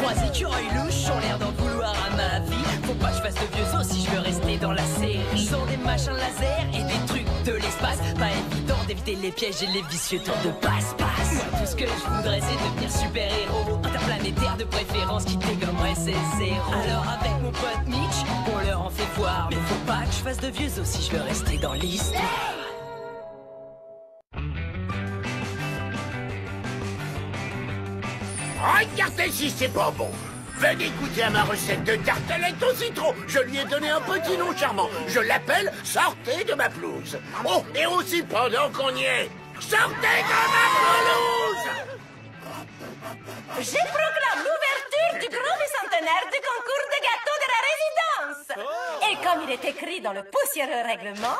Trois écureuils louches ont l'air d'en vouloir à ma vie. Faut pas que je fasse de vieux os si je veux rester dans la série. Sans des machins laser et des trucs de l'espace, pas évident d'éviter les pièges et les vicieux tours de passe-passe. Moi tout ce que je voudrais c'est devenir super-héros, interplanétaire de préférence qui dégommerait ses zéros. Alors avec mon pote Mitch, on leur en fait voir. Mais faut pas que je fasse de vieux os si je veux rester dans l'histoire. Regardez si c'est pas bon. Venez goûter à ma recette de tartelette au citron. Je lui ai donné un petit nom charmant. Je l'appelle « Sortez de ma pelouse ». Oh, et aussi pendant qu'on y est, sortez de ma pelouse! Je proclame l'ouverture du grand bicentenaire du concours de gâteaux de la résidence. Et comme il est écrit dans le poussiéreux règlement,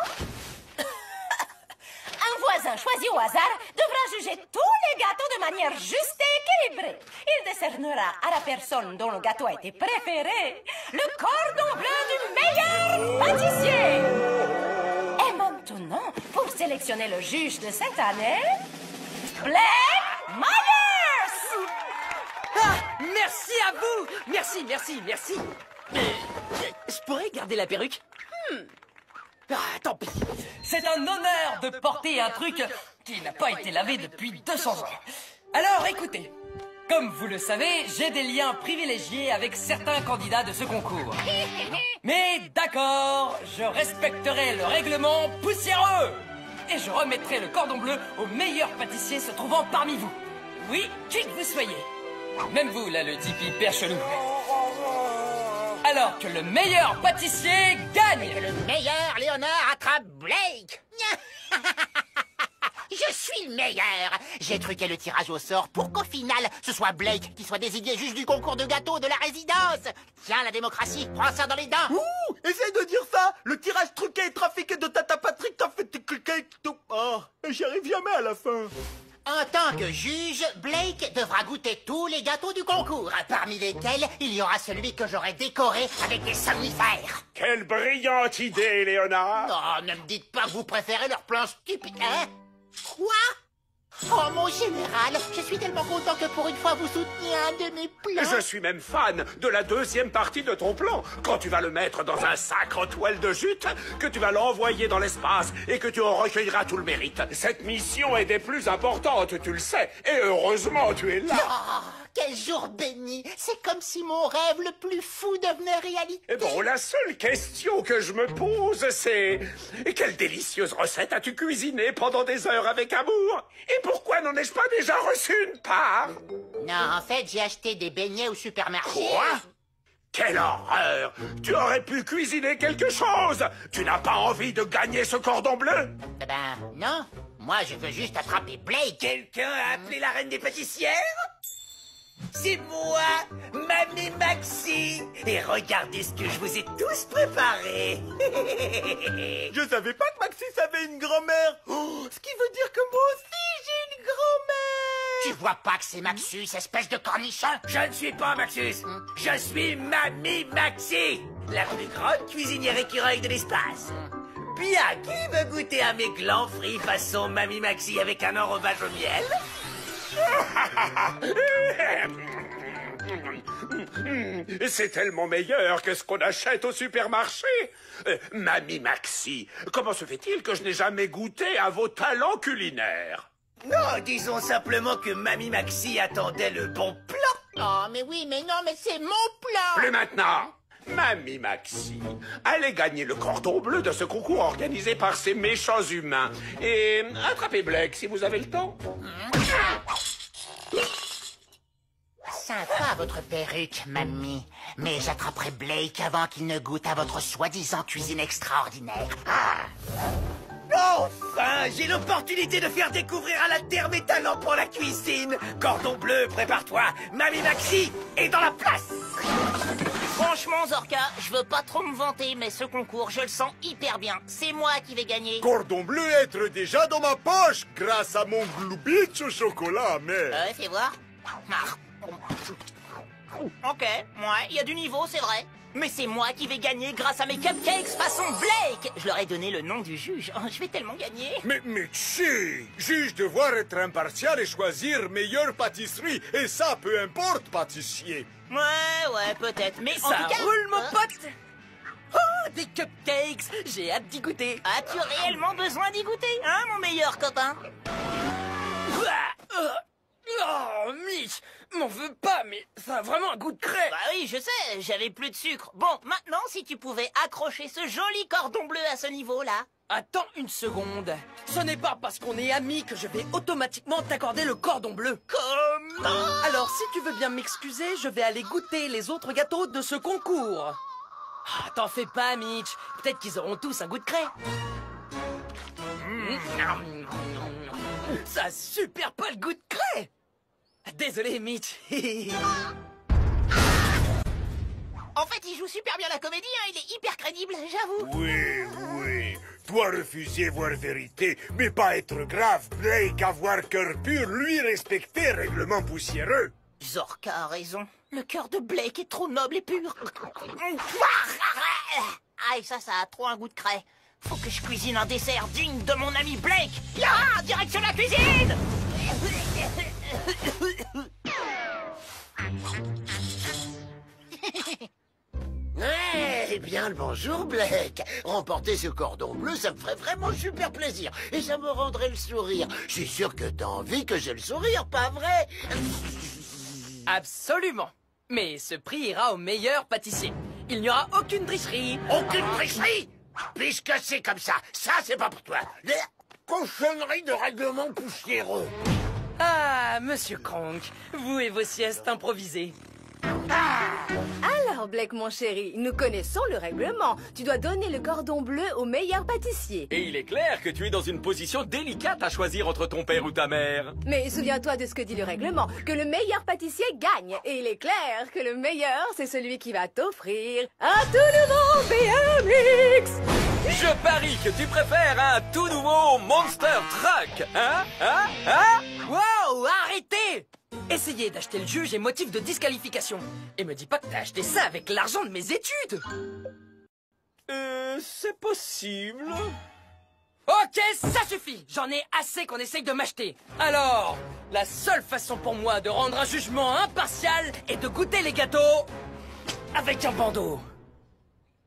un voisin choisi au hasard devra juger tous les gâteaux de manière juste et équilibrée. Il décernera à la personne dont le gâteau a été préféré le cordon bleu du meilleur pâtissier. Et maintenant, pour sélectionner le juge de cette année, Blake Myers! Ah, merci à vous. Merci, merci, merci. Je pourrais garder la perruque? Ah, tant pis. C'est un honneur de porter un truc qui n'a pas été lavé depuis 200 ans. Alors, écoutez. Comme vous le savez, j'ai des liens privilégiés avec certains candidats de ce concours. Mais d'accord, je respecterai le règlement poussiéreux. Et je remettrai le cordon bleu au meilleur pâtissier se trouvant parmi vous. Oui, qui que vous soyez. Même vous, là, le tipi père chelou. Alors que le meilleur pâtissier gagne. Que le meilleur Léonard attrape Blake. Je suis le meilleur. J'ai truqué le tirage au sort pour qu'au final, ce soit Blake qui soit désigné juge du concours de gâteaux de la résidence. Tiens, la démocratie, prends ça dans les dents. Ouh, essaye de dire ça. Le tirage truqué et trafiqué de Tata Patrick t'a fait cliquer. Oh, j'y arrive jamais à la fin. En tant que juge, Blake devra goûter tous les gâteaux du concours, parmi lesquels il y aura celui que j'aurai décoré avec des somnifères. Quelle brillante idée, Léonard! Oh, ne me dites pas que vous préférez leur plan stupide, hein? Quoi? Oh, mon général, je suis tellement content que pour une fois vous souteniez un de mes plans. Je suis même fan de la deuxième partie de ton plan. Quand tu vas le mettre dans un sac en toile de jute, que tu vas l'envoyer dans l'espace et que tu en recueilleras tout le mérite. Cette mission est des plus importantes, tu le sais. Et heureusement, tu es là. Oh, quel jour béni! C'est comme si mon rêve le plus fou devenait réalité. Et bon, la seule question que je me pose, c'est... Quelle délicieuse recette as-tu cuisinée pendant des heures avec amour? Et pourquoi n'en ai-je pas déjà reçu une part? Non, en fait, j'ai acheté des beignets au supermarché. Quoi? Quelle horreur! Tu aurais pu cuisiner quelque chose! Tu n'as pas envie de gagner ce cordon bleu? Eh ben, non. Moi, je veux juste attraper Blake. Quelqu'un a appelé la reine des pâtissières? C'est moi, Mamie Maxi. Et regardez ce que je vous ai tous préparé. Je savais pas que Maxis avait une grand-mère. Oh, ce qui veut dire que moi aussi j'ai une grand-mère. Tu vois pas que c'est Maxus, espèce de cornichon? Je ne suis pas Maxus. Je suis Mamie Maxi, la plus grande cuisinière écureuil de l'espace. Bien, qui veut goûter à mes glands frits façon Mamie Maxi avec un enrobage au miel? C'est tellement meilleur que ce qu'on achète au supermarché. Mamie Maxi, comment se fait-il que je n'ai jamais goûté à vos talents culinaires? Non, disons simplement que Mamie Maxi attendait le bon plan. Oh, mais oui, mais non, mais c'est mon plan. Plus maintenant. Mamie Maxi, allez gagner le cordon bleu de ce concours organisé par ces méchants humains. Et attrapez Blake si vous avez le temps. Sympa votre perruque, mamie. Mais j'attraperai Blake avant qu'il ne goûte à votre soi-disant cuisine extraordinaire. Enfin, j'ai l'opportunité de faire découvrir à la terre mes talents pour la cuisine. Cordon bleu, prépare-toi. Mamie Maxi est dans la place. Franchement, Zorka, je veux pas trop me vanter, mais ce concours, je le sens hyper bien. C'est moi qui vais gagner. Cordon bleu être déjà dans ma poche grâce à mon gloubitch au chocolat, mais... Fais voir. Ah. Ok, ouais, il y a du niveau, c'est vrai. Mais c'est moi qui vais gagner grâce à mes cupcakes façon Blake. Je leur ai donné le nom du juge. Oh, je vais tellement gagner. Mais Mitzi, juge devoir être impartial et choisir meilleure pâtisserie. Et ça, peu importe, pâtissier. Ouais, peut-être. Mais en Ça tout cas... roule, mon pote! Oh, des cupcakes! J'ai hâte d'y goûter. As-tu réellement besoin d'y goûter, hein, mon meilleur copain? Oh, Mitch, m'en veux pas, mais ça a vraiment un goût de craie. Bah oui, je sais, j'avais plus de sucre. Bon, maintenant, si tu pouvais accrocher ce joli cordon bleu à ce niveau-là. Attends une seconde. Ce n'est pas parce qu'on est amis que je vais automatiquement t'accorder le cordon bleu. Comment? Alors, si tu veux bien m'excuser, je vais aller goûter les autres gâteaux de ce concours. Ah, t'en fais pas, Mitch. Peut-être qu'ils auront tous un goût de craie. Ça a super pas le goût de craie. Désolé, Mitch. En fait, il joue super bien la comédie, hein, il est hyper crédible, j'avoue. Oui. Toi refuser voir vérité, mais pas être grave. Blake, avoir cœur pur, lui respecter règlement poussiéreux. Zorka a raison. Le cœur de Blake est trop noble et pur. Aïe, ça a trop un goût de craie. Faut que je cuisine un dessert digne de mon ami Blake. Ya, direction la cuisine. Eh bien, le bonjour, Blake. Remporter ce cordon bleu, ça me ferait vraiment super plaisir. Et ça me rendrait le sourire. Je suis sûr que t'as envie que j'ai le sourire, pas vrai? Absolument. Mais ce prix ira au meilleur pâtissier. Il n'y aura aucune tricherie. Aucune tricherie? Puisque c'est comme ça, c'est pas pour toi. Les cochonneries de règlement poussiéreux. Ah, Monsieur Kronk, vous et vos siestes improvisées. Alors, Blake, mon chéri, nous connaissons le règlement. Tu dois donner le cordon bleu au meilleur pâtissier. Et il est clair que tu es dans une position délicate à choisir entre ton père ou ta mère. Mais souviens-toi de ce que dit le règlement, que le meilleur pâtissier gagne. Et il est clair que le meilleur, c'est celui qui va t'offrir un tout nouveau BMX. Je parie que tu préfères un tout nouveau Monster Truck, hein? Wow, arrêtez! Essayez d'acheter le juge est motif de disqualification. Et me dis pas que t'as acheté ça avec l'argent de mes études. C'est possible. Ok, ça suffit. J'en ai assez qu'on essaye de m'acheter. Alors, la seule façon pour moi de rendre un jugement impartial est de goûter les gâteaux avec un bandeau.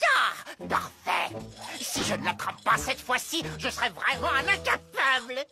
Ah, parfait. Si je ne l'attrape pas cette fois-ci, je serai vraiment un incapable.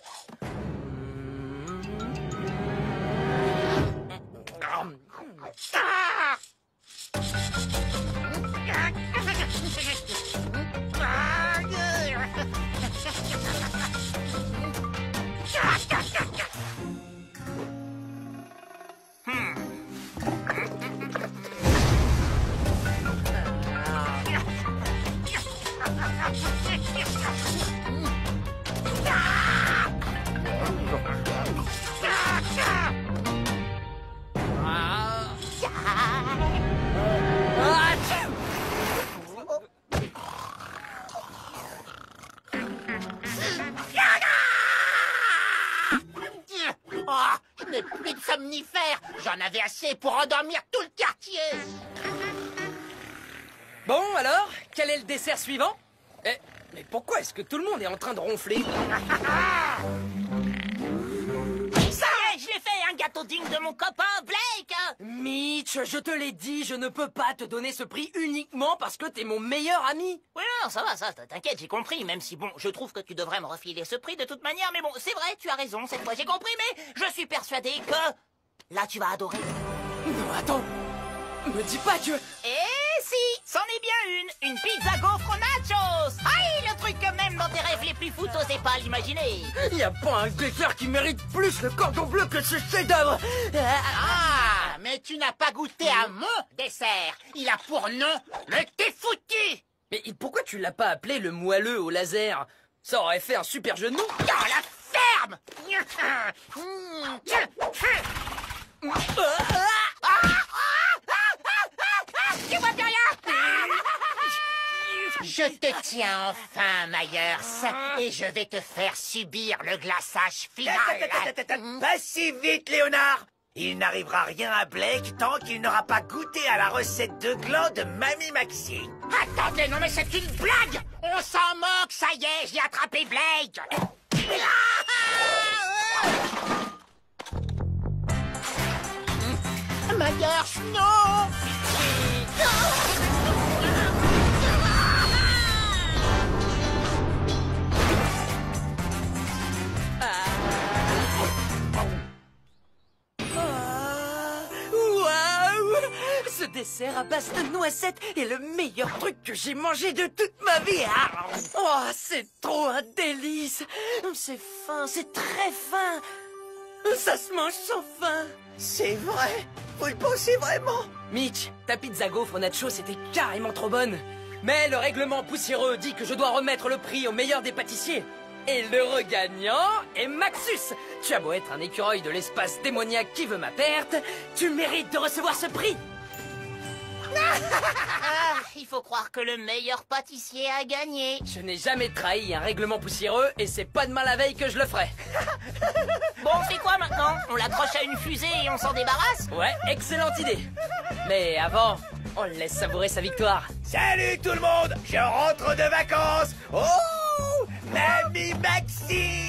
Ah! Je n'ai plus de somnifères. J'en avais assez pour endormir tout le quartier. Bon, alors, quel est le dessert suivant? Mais pourquoi est-ce que tout le monde est en train de ronfler? Ça y est, je l'ai fait, un gâteau digne de mon copain Blake. Mitch, je te l'ai dit, je ne peux pas te donner ce prix uniquement parce que t'es mon meilleur ami. Oui, non, ça va, ça, t'inquiète, j'ai compris, même si, bon, je trouve que tu devrais me refiler ce prix de toute manière, mais bon, c'est vrai, tu as raison, cette fois j'ai compris, mais je suis persuadé que... Là, tu vas adorer. Non, attends, me dis pas que... Eh si, c'en est bien une pizza gaufre nachos. Aïe, le truc que même dans tes rêves les plus fous, t'osais pas l'imaginer. Y a pas un dessert qui mérite plus le cordon bleu que ce chef-d'œuvre. Ah, mais tu n'as pas goûté à mon dessert. Il a pour nom le thé foutu. Mais pourquoi tu l'as pas appelé le moelleux au laser? Ça aurait fait un super jeu de mots. Dans la ferme. Tu vois plus rien. Je te tiens enfin, Myers, et je vais te faire subir le glaçage final. Pas si vite, Léonard. Il n'arrivera rien à Blake tant qu'il n'aura pas goûté à la recette de gland de Mamie Maxi. Attendez, non mais c'est une blague! On s'en moque, ça y est, j'ai attrapé Blake! Ma gorge, non! Waouh! Ce dessert à base de noisettes est le meilleur truc que j'ai mangé de toute ma vie. Ah, oh, c'est trop un délice. C'est fin, c'est très fin. Ça se mange sans fin. C'est vrai? Vous le pensez vraiment? Mitch, ta pizza gaufre nacho c'était carrément trop bonne. Mais le règlement poussiéreux dit que je dois remettre le prix au meilleur des pâtissiers. Et le regagnant est Maxus. Tu as beau être un écureuil de l'espace démoniaque qui veut ma perte, tu mérites de recevoir ce prix. Ah, il faut croire que le meilleur pâtissier a gagné. Je n'ai jamais trahi un règlement poussiéreux et c'est pas demain la veille que je le ferai. Bon, on fait quoi maintenant? On l'accroche à une fusée et on s'en débarrasse? Ouais, excellente idée. Mais avant, on le laisse savourer sa victoire. Salut tout le monde! Je rentre de vacances! Oh! Mamie Maxi!